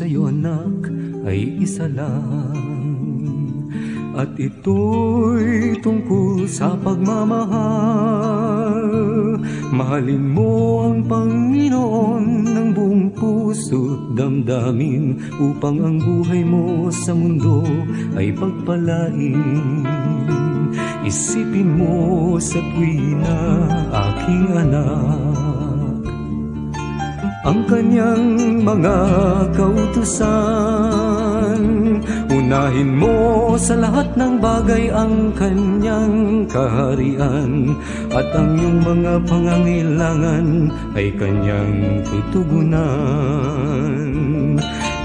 sa'yo anak ay isa lang, at ito'y tungkol sa pagmamahal. Mahalin mo ang Panginoon ng buong puso't damdamin, upang ang buhay mo sa mundo ay pagpalain. Isipin mo sa tuwina, aking anak, ang kanyang mga kautusan. Unahin mo sa lahat ng bagay ang kanyang kaharian, at ang iyong mga pangangailangan ay kanyang tutugunan.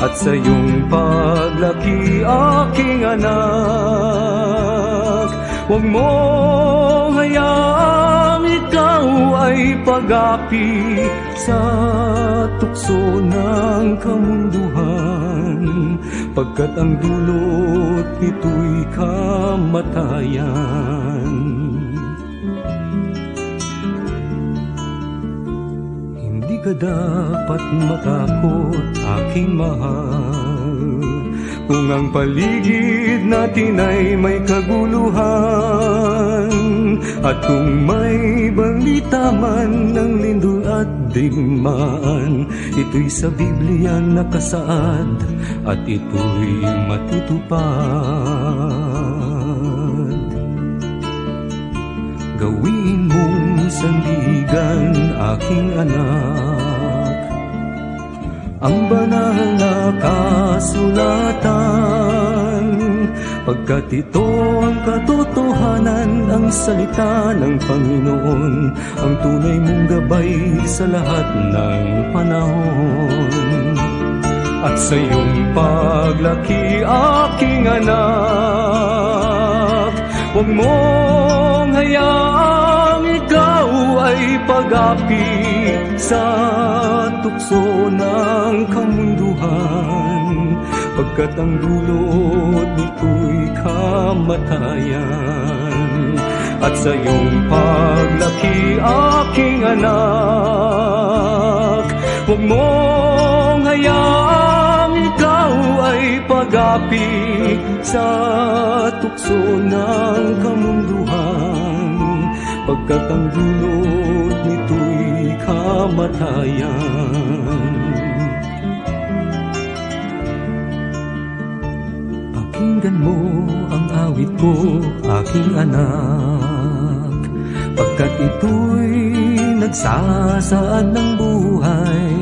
At sa iyong paglaki, aking anak, huwag mo hayaang ikaw ay pag-api sa tukso ng kamunduhan, pagkat ang dulot nito'y kamatayan. Hindi ka dapat matakot, aking mahal, kung ang paligid natin ay may kaguluhan, at kung may balita man ng lindol at digmaan, ito'y sa Biblia nakasaad at ito'y matutupad. Gawin mong sandigan, aking anak, ang banal na kasulatan, pagkat ito ang katotohanan, ang salita ng Panginoon, ang tunay mong gabay sa lahat ng panahon. At sa iyong paglaki, aking anak, huwag mong hayaang ikaw ay pag-api sa tukso ng kamunduhan, pagkat ang dulot nito'y kamatayan. At sa iyong paglaki, aking anak, huwag mong hayaang ikaw ay pag-api sa tukso ng kamunduhan, pagkat ang dulot nito'y kamatayan. Pakinggan mo ang awit ko, aking anak, pagkat ito'y nagsasaad ng buhay.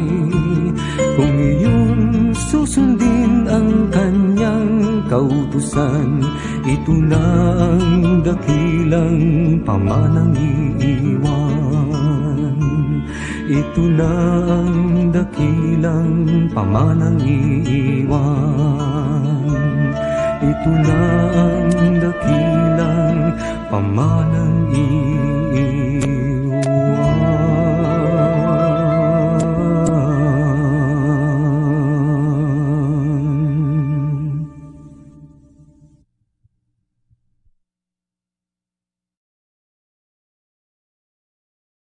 Kung iyong susundin ang kanyang kautusan, ito na ang dakilang pamanang iiwan. Ito na ang dakilang pamanang iiwan. Ito na ang dakilang pamanang iiwan.